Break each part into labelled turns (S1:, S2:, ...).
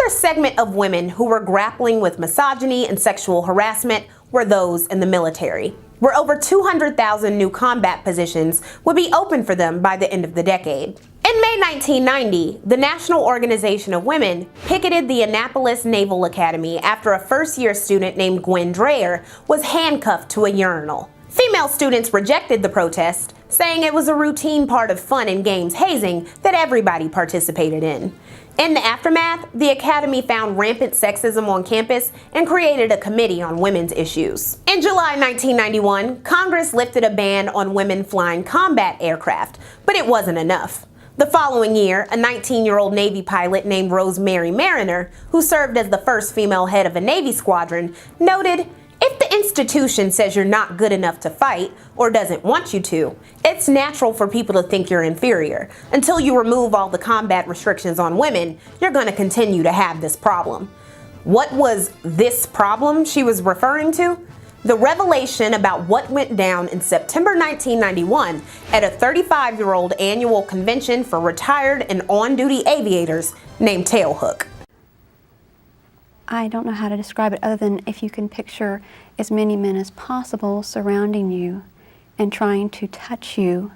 S1: Another segment of women who were grappling with misogyny and sexual harassment were those in the military, where over 200,000 new combat positions would be open for them by the end of the decade. In May 1990, the National Organization of Women picketed the Annapolis Naval Academy after a first-year student named Gwen Dreyer was handcuffed to a urinal. Female students rejected the protest, saying it was a routine part of fun and games hazing that everybody participated in. In the aftermath, the Academy found rampant sexism on campus and created a committee on women's issues. In July 1991, Congress lifted a ban on women flying combat aircraft, but it wasn't enough. The following year, a 19-year-old Navy pilot named Rosemary Mariner, who served as the first female head of a Navy squadron, noted, "If the institution says you're not good enough to fight or doesn't want you to, it's natural for people to think you're inferior. Until you remove all the combat restrictions on women, you're going to continue to have this problem." What was this problem she was referring to? The revelation about what went down in September 1991 at a 35-year-old annual convention for retired and on-duty aviators named Tailhook.
S2: I don't know how to describe it other than if you can picture as many men as possible surrounding you and trying to touch you.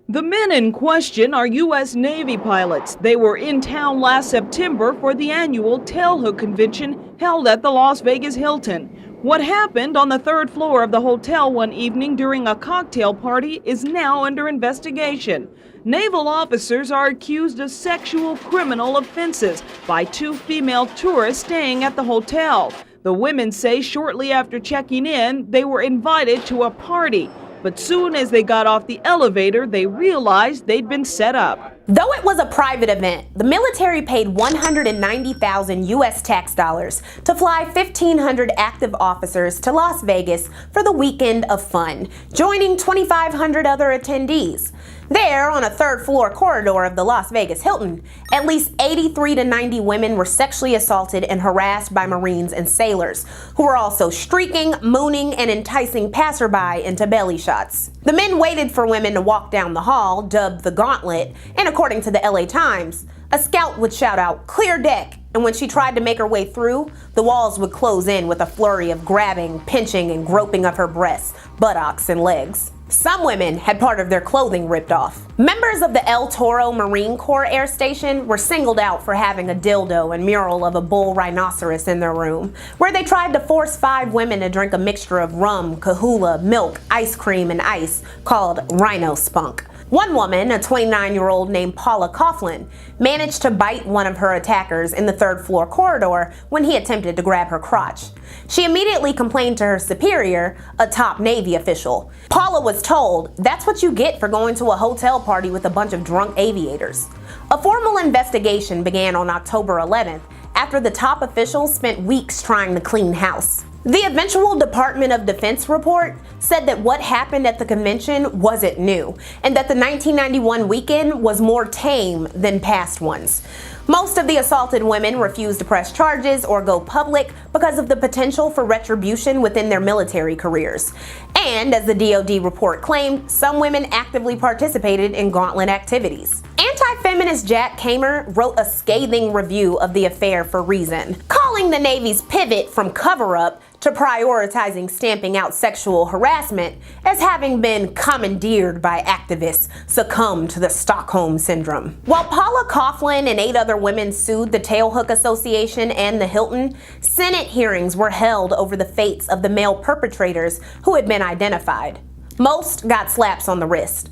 S3: The men in question are U.S. Navy pilots. They were in town last September for the annual Tailhook convention held at the Las Vegas Hilton. What happened on the third floor of the hotel one evening during a cocktail party is now under investigation. Naval officers are accused of sexual criminal offenses by two female tourists staying at the hotel. The women say shortly after checking in, they were invited to a party. But soon as they got off the elevator, they realized they'd been set up.
S1: Though it was a private event, the military paid $190,000 U.S. tax dollars to fly 1,500 active officers to Las Vegas for the weekend of fun, joining 2,500 other attendees. There, on a third-floor corridor of the Las Vegas Hilton, at least 83 to 90 women were sexually assaulted and harassed by Marines and sailors, who were also streaking, mooning, and enticing passerby into belly shots. The men waited for women to walk down the hall, dubbed the Gauntlet, and according to the LA Times, a scout would shout out, "Clear deck," and when she tried to make her way through, the walls would close in with a flurry of grabbing, pinching, and groping of her breasts, buttocks, and legs. Some women had part of their clothing ripped off. Members of the El Toro Marine Corps Air Station were singled out for having a dildo and mural of a bull rhinoceros in their room, where they tried to force 5 women to drink a mixture of rum, Kahlua, milk, ice cream, and ice called Rhino Spunk. One woman, a 29-year-old named Paula Coughlin, managed to bite one of her attackers in the third-floor corridor when he attempted to grab her crotch. She immediately complained to her superior, a top Navy official. Paula was told, "That's what you get for going to a hotel party with a bunch of drunk aviators." A formal investigation began on October 11th after the top officials spent weeks trying to clean house. The eventual Department of Defense report said that what happened at the convention wasn't new, and that the 1991 weekend was more tame than past ones. Most of the assaulted women refused to press charges or go public because of the potential for retribution within their military careers. And as the DoD report claimed, some women actively participated in gauntlet activities. Anti-feminist Jack Kamer wrote a scathing review of the affair for Reason, calling the Navy's pivot from cover-up to prioritizing stamping out sexual harassment as having been commandeered by activists succumbed to the Stockholm Syndrome. While Paula Coughlin and 8 other women sued the Tailhook Association and the Hilton, Senate hearings were held over the fates of the male perpetrators who had been identified. Most got slaps on the wrist.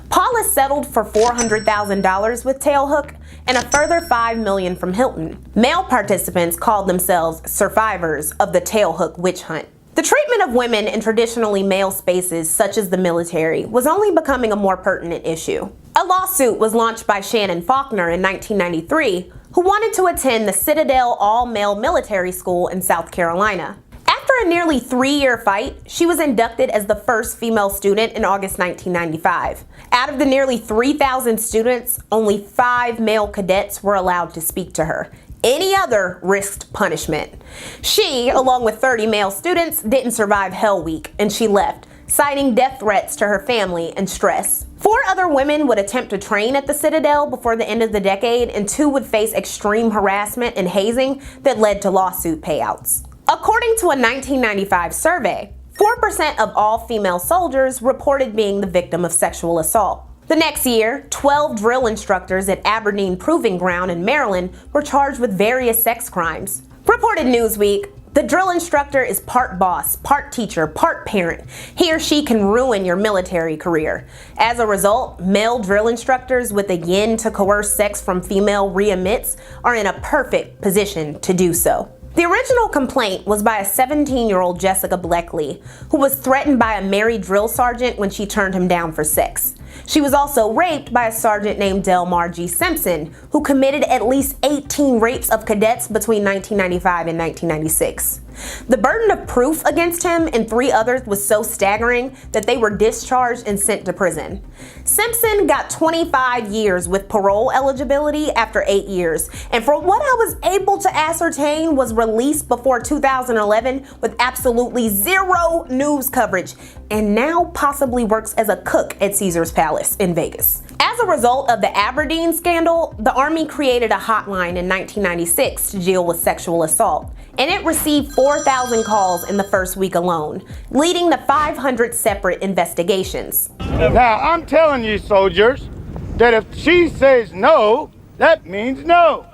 S1: Paula settled for $400,000 with Tailhook and a further $5 million from Hilton. Male participants called themselves survivors of the Tailhook witch hunt. The treatment of women in traditionally male spaces such as the military was only becoming a more pertinent issue. A lawsuit was launched by Shannon Faulkner in 1993, who wanted to attend the Citadel all-male military school in South Carolina. After a nearly 3-year fight, she was inducted as the first female student in August 1995. Out of the nearly 3,000 students, only 5 male cadets were allowed to speak to her. Any other risked punishment. She, along with 30 male students, didn't survive Hell Week, and she left, citing death threats to her family and stress. 4 other women would attempt to train at the Citadel before the end of the decade, and 2 would face extreme harassment and hazing that led to lawsuit payouts. According to a 1995 survey, 4% of all female soldiers reported being the victim of sexual assault. The next year, 12 drill instructors at Aberdeen Proving Ground in Maryland were charged with various sex crimes. Reported Newsweek, the drill instructor is part boss, part teacher, part parent. He or she can ruin your military career. As a result, male drill instructors with a yin to coerce sex from female re-emits are in a perfect position to do so. The original complaint was by a 17-year-old Jessica Bleckley, who was threatened by a married drill sergeant when she turned him down for sex. She was also raped by a sergeant named Delmar G. Simpson, who committed at least 18 rapes of cadets between 1995 and 1996. The burden of proof against him and 3 others was so staggering that they were discharged and sent to prison. Simpson got 25 years with parole eligibility after 8 years, and from what I was able to ascertain was released before 2011 with absolutely 0 news coverage, and now possibly works as a cook at Caesar's Palace in Vegas. As a result of the Aberdeen scandal, the Army created a hotline in 1996 to deal with sexual assault, and it received 4,000 calls in the first week alone, leading to 500 separate investigations.
S4: Now, I'm telling you, soldiers, that if she says no, that means no.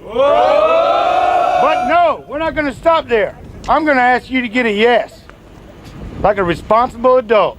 S4: But no, we're not going to stop there. I'm going to ask you to get a yes, like a responsible adult.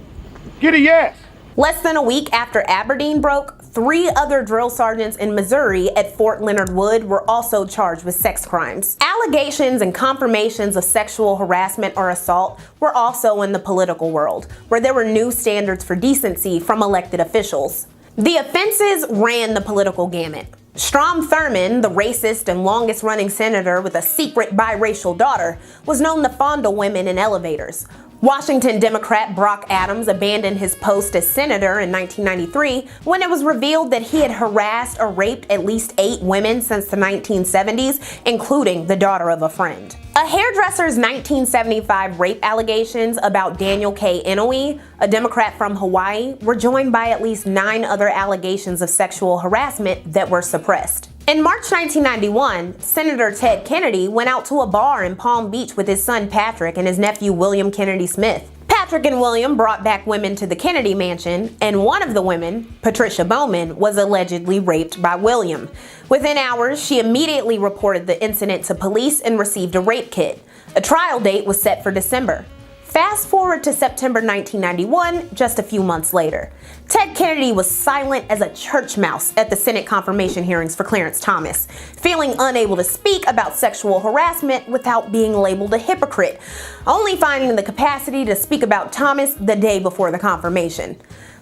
S4: Get a yes.
S1: Less than a week after Aberdeen broke, 3 other drill sergeants in Missouri at Fort Leonard Wood were also charged with sex crimes. Allegations and confirmations of sexual harassment or assault were also in the political world, where there were new standards for decency from elected officials. The offenses ran the political gamut. Strom Thurmond, the racist and longest-running senator with a secret biracial daughter, was known to fondle women in elevators. Washington Democrat Brock Adams abandoned his post as senator in 1993 when it was revealed that he had harassed or raped at least 8 women since the 1970s, including the daughter of a friend. A hairdresser's 1975 rape allegations about Daniel K. Inouye, a Democrat from Hawaii, were joined by at least 9 other allegations of sexual harassment that were suppressed. In March 1991, Senator Ted Kennedy went out to a bar in Palm Beach with his son Patrick and his nephew William Kennedy Smith. Patrick and William brought back women to the Kennedy mansion, and one of the women, Patricia Bowman, was allegedly raped by William. Within hours, she immediately reported the incident to police and received a rape kit. A trial date was set for December. Fast forward to September 1991, just a few months later. Ted Kennedy was silent as a church mouse at the Senate confirmation hearings for Clarence Thomas, feeling unable to speak about sexual harassment without being labeled a hypocrite, only finding the capacity to speak about Thomas the day before the confirmation.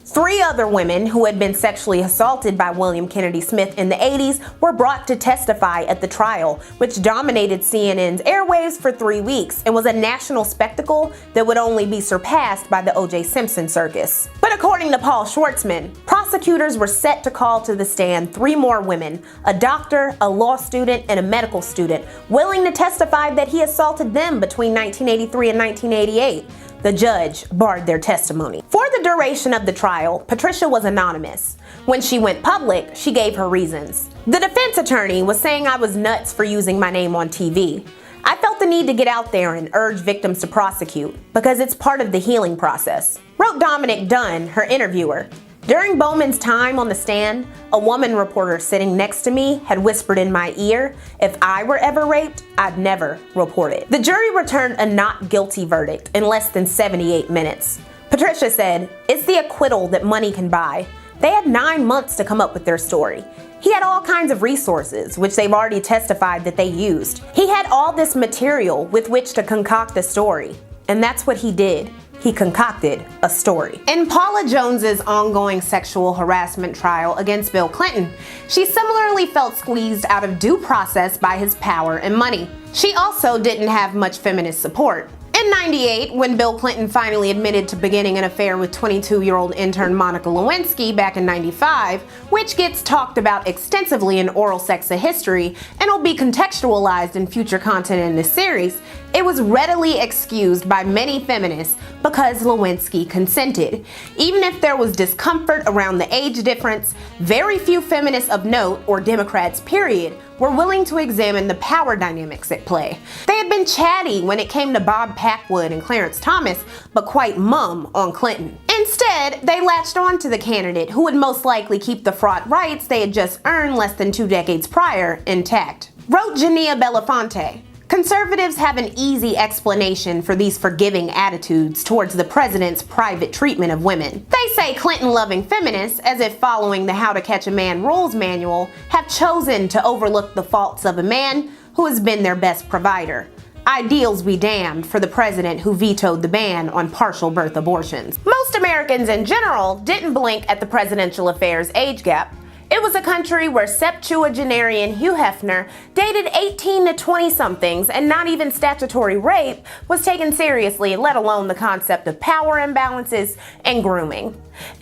S1: 3 other women who had been sexually assaulted by William Kennedy Smith in the 80s were brought to testify at the trial, which dominated CNN's airwaves for 3 weeks and was a national spectacle that would only be surpassed by the O.J. Simpson circus. But according to Paul Schwartzman, prosecutors were set to call to the stand 3 more women, a doctor, a law student, and a medical student, willing to testify that he assaulted them between 1983 and 1988. The judge barred their testimony. For the duration of the trial, Patricia was anonymous. When she went public, she gave her reasons. The defense attorney was saying I was nuts for using my name on TV. I felt the need to get out there and urge victims to prosecute because it's part of the healing process, wrote Dominic Dunn, her interviewer. During Bowman's time on the stand, a woman reporter sitting next to me had whispered in my ear, if I were ever raped, I'd never report it. The jury returned a not guilty verdict in less than 78 minutes. Patricia said, it's the acquittal that money can buy. They had 9 months to come up with their story. He had all kinds of resources, which they've already testified that they used. He had all this material with which to concoct a story, and that's what he did. He concocted a story. In Paula Jones's ongoing sexual harassment trial against Bill Clinton, she similarly felt squeezed out of due process by his power and money. She also didn't have much feminist support. In '98, when Bill Clinton finally admitted to beginning an affair with 22-year-old intern Monica Lewinsky back in '95, which gets talked about extensively in Oral Sex: A History and will be contextualized in future content in this series, It was readily excused by many feminists because Lewinsky consented. Even if there was discomfort around the age difference, very few feminists of note, or Democrats period, were willing to examine the power dynamics at play. They had been chatty when it came to Bob Packwood and Clarence Thomas, but quite mum on Clinton. Instead, they latched on to the candidate who would most likely keep the fraught rights they had just earned less than 2 decades prior intact. Wrote Jania Belafonte, "Conservatives have an easy explanation for these forgiving attitudes towards the president's private treatment of women. They say Clinton-loving feminists, as if following the How to Catch a Man rules manual, have chosen to overlook the faults of a man who has been their best provider. Ideals be damned for the president who vetoed the ban on partial birth abortions." Most Americans in general didn't blink at the presidential affairs age gap. It was a country where septuagenarian Hugh Hefner dated 18 to 20-somethings, and not even statutory rape was taken seriously, let alone the concept of power imbalances and grooming.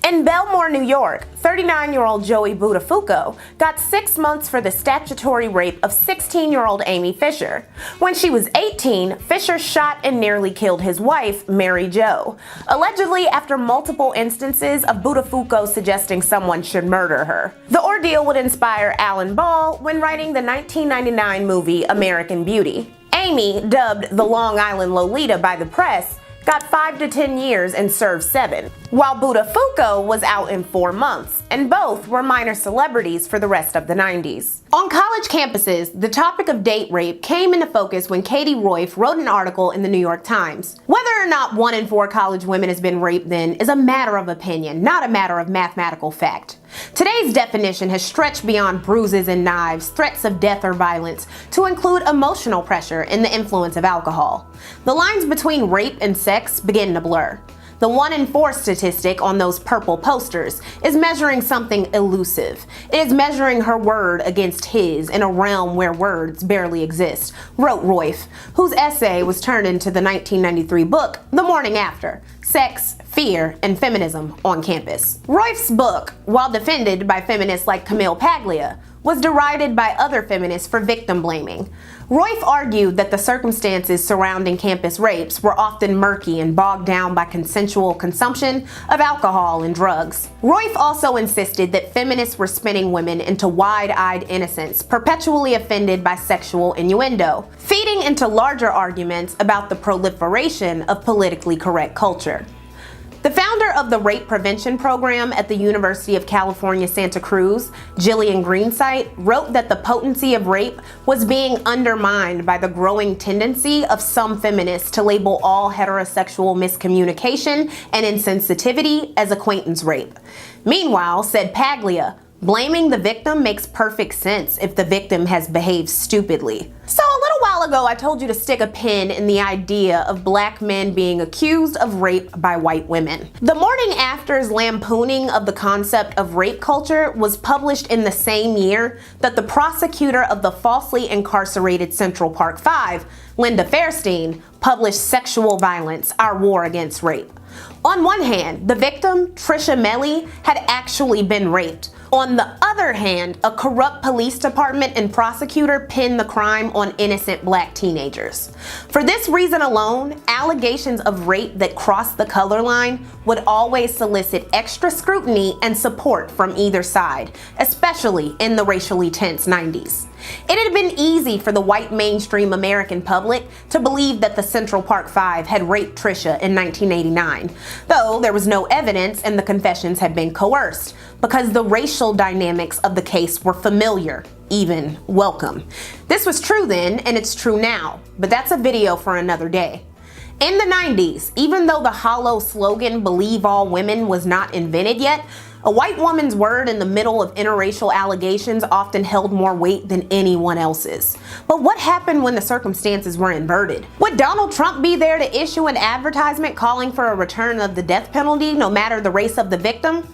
S1: In Belmore, New York, 39-year-old Joey Buttafuco got 6 months for the statutory rape of 16-year-old Amy Fisher. When she was 18, Fisher shot and nearly killed his wife, Mary Jo, allegedly after multiple instances of Buttafuco suggesting someone should murder her. The ordeal would inspire Alan Ball when writing the 1999 movie American Beauty. Amy, dubbed the Long Island Lolita by the press, got 5 to 10 years and served 7, while Buttafuco was out in 4 months, and both were minor celebrities for the rest of the 90s. On college campuses, the topic of date rape came into focus when Katie Roiphe wrote an article in the New York Times. Whether or not 1 in 4 college women has been raped then is a matter of opinion, not a matter of mathematical fact. Today's definition has stretched beyond bruises and knives, threats of death or violence, to include emotional pressure and the influence of alcohol. The lines between rape and sex begin to blur. The 1 in 4 statistic on those purple posters is measuring something elusive. It is measuring her word against his in a realm where words barely exist, wrote Roiphe, whose essay was turned into the 1993 book The Morning After: Sex, Fear, and Feminism on Campus. Roiphe's book, while defended by feminists like Camille Paglia, was derided by other feminists for victim blaming. Roiphe argued that the circumstances surrounding campus rapes were often murky and bogged down by consensual consumption of alcohol and drugs. Roiphe also insisted that feminists were spinning women into wide-eyed innocence, perpetually offended by sexual innuendo, feeding into larger arguments about the proliferation of politically correct culture. The founder of the Rape Prevention Program at the University of California, Santa Cruz, Jillian Greensight, wrote that the potency of rape was being undermined by the growing tendency of some feminists to label all heterosexual miscommunication and insensitivity as acquaintance rape. Meanwhile, said Paglia, blaming the victim makes perfect sense if the victim has behaved stupidly. So a little while ago, I told you to stick a pin in the idea of black men being accused of rape by white women. The Morning After's lampooning of the concept of rape culture was published in the same year that the prosecutor of the falsely incarcerated Central Park Five, Linda Fairstein, published Sexual Violence: Our War Against Rape. On one hand, the victim, Trisha Melly, had actually been raped. On the other hand, a corrupt police department and prosecutor pinned the crime on innocent black teenagers. For this reason alone, allegations of rape that crossed the color line would always solicit extra scrutiny and support from either side, especially in the racially tense 90s. It had been easy for the white mainstream American public to believe that the Central Park Five had raped Trisha in 1989, though there was no evidence and the confessions had been coerced, because the racial dynamics of the case were familiar, even welcome. This was true then, and it's true now, but that's a video for another day. In the 90s, even though the hollow slogan "Believe All Women" was not invented yet, a white woman's word in the middle of interracial allegations often held more weight than anyone else's. But what happened when the circumstances were inverted? Would Donald Trump be there to issue an advertisement calling for a return of the death penalty no matter the race of the victim?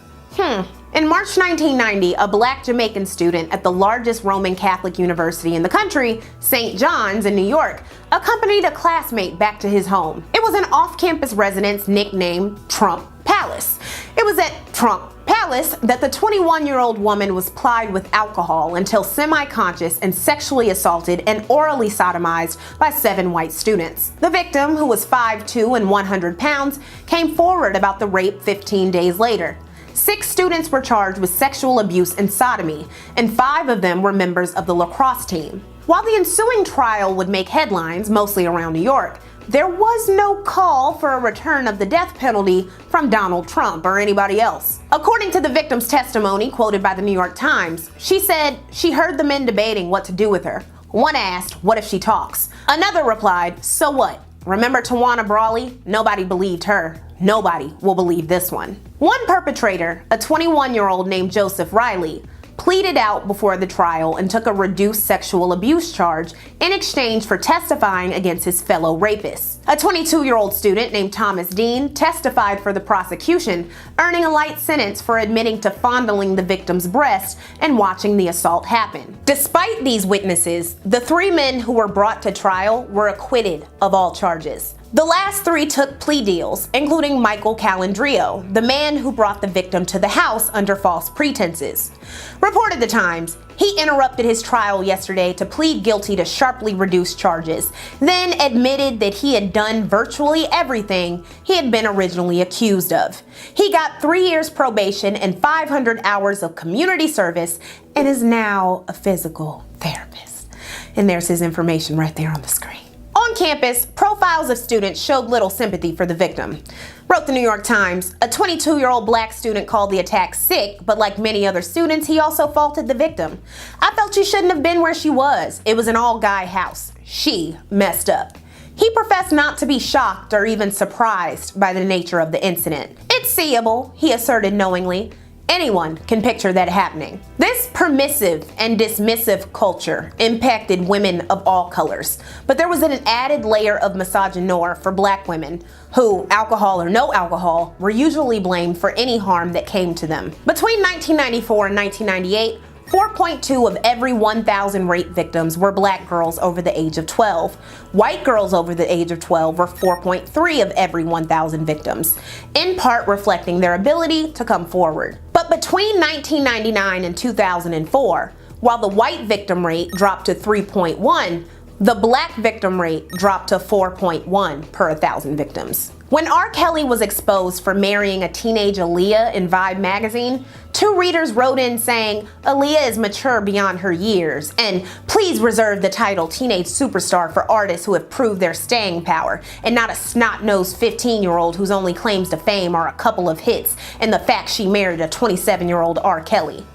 S1: In March 1990, a black Jamaican student at the largest Roman Catholic university in the country, St. John's in New York, accompanied a classmate back to his home. It was an off-campus residence nicknamed Trump Palace. It was at Trump Palace tell us that the 21-year-old woman was plied with alcohol until semi-conscious and sexually assaulted and orally sodomized by 7 white students. The victim, who was 5'2" and 100 pounds, came forward about the rape 15 days later. 6 students were charged with sexual abuse and sodomy, and 5 of them were members of the lacrosse team. While the ensuing trial would make headlines, mostly around New York, there was no call for a return of the death penalty from Donald Trump or anybody else. According to the victim's testimony, quoted by the New York Times, she said she heard the men debating what to do with her. One asked, "What if she talks?" Another replied, "So what? Remember Tawana Brawley? Nobody believed her. Nobody will believe this one." One perpetrator, a 21-year-old named Joseph Riley, pleaded out before the trial and took a reduced sexual abuse charge in exchange for testifying against his fellow rapists. A 22-year-old student named Thomas Dean testified for the prosecution, earning a light sentence for admitting to fondling the victim's breast and watching the assault happen. Despite these witnesses, the 3 men who were brought to trial were acquitted of all charges. The last 3 took plea deals, including Michael Calandrio, the man who brought the victim to the house under false pretenses. Reported the Times, he interrupted his trial yesterday to plead guilty to sharply reduced charges, then admitted that he had done virtually everything he had been originally accused of. He got 3 years probation and 500 hours of community service and is now a physical therapist. And there's his information right there on the screen. On campus, profiles of students showed little sympathy for the victim. Wrote the New York Times, a 22-year-old black student called the attack sick, but like many other students, he also faulted the victim. "I felt she shouldn't have been where she was. It was an all-guy house. She messed up." He professed not to be shocked or even surprised by the nature of the incident. "It's seeable," he asserted knowingly. Anyone can picture that happening. This permissive and dismissive culture impacted women of all colors, but there was an added layer of misogynoir for black women who, alcohol or no alcohol, were usually blamed for any harm that came to them. Between 1994 and 1998, 4.2 of every 1,000 rape victims were black girls over the age of 12. White girls over the age of 12 were 4.3 of every 1,000 victims, in part reflecting their ability to come forward. But between 1999 and 2004, while the white victim rate dropped to 3.1, the black victim rate dropped to 4.1 per 1,000 victims. When R. Kelly was exposed for marrying a teenage Aaliyah in Vibe magazine, 2 readers wrote in saying, "Aaliyah is mature beyond her years," and "Please reserve the title teenage superstar for artists who have proved their staying power, and not a snot-nosed 15-year-old whose only claims to fame are a couple of hits and the fact she married a 27-year-old R. Kelly."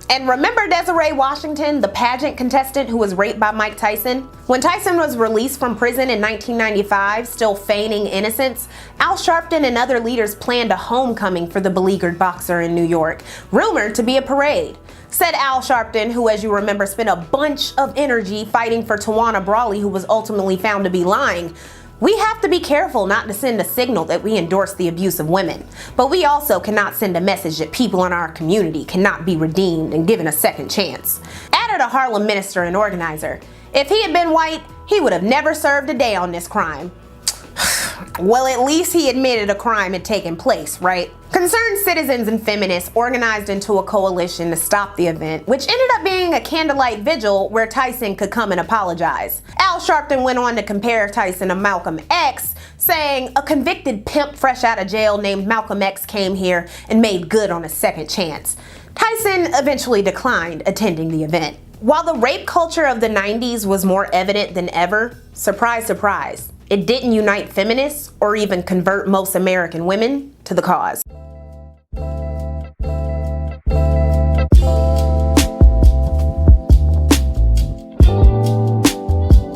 S1: And remember Desiree Washington, the pageant contestant who was raped by Mike Tyson? When Tyson was released from prison in 1995, still feigning innocence, Al Sharpton and other leaders planned a homecoming for the beleaguered boxer in New York, rumored to be a parade. Said Al Sharpton, who, as you remember, spent a bunch of energy fighting for Tawana Brawley, who was ultimately found to be lying, "We have to be careful not to send a signal that we endorse the abuse of women, but we also cannot send a message that people in our community cannot be redeemed and given a second chance." Added a Harlem minister and organizer, "If he had been white, he would have never served a day on this crime." Well, at least he admitted a crime had taken place, right? Concerned citizens and feminists organized into a coalition to stop the event, which ended up being a candlelight vigil where Tyson could come and apologize. Al Sharpton went on to compare Tyson to Malcolm X, saying, "A convicted pimp fresh out of jail named Malcolm X came here and made good on a second chance." Tyson eventually declined attending the event. While the rape culture of the 90s was more evident than ever, surprise, surprise, it didn't unite feminists or even convert most American women to the cause.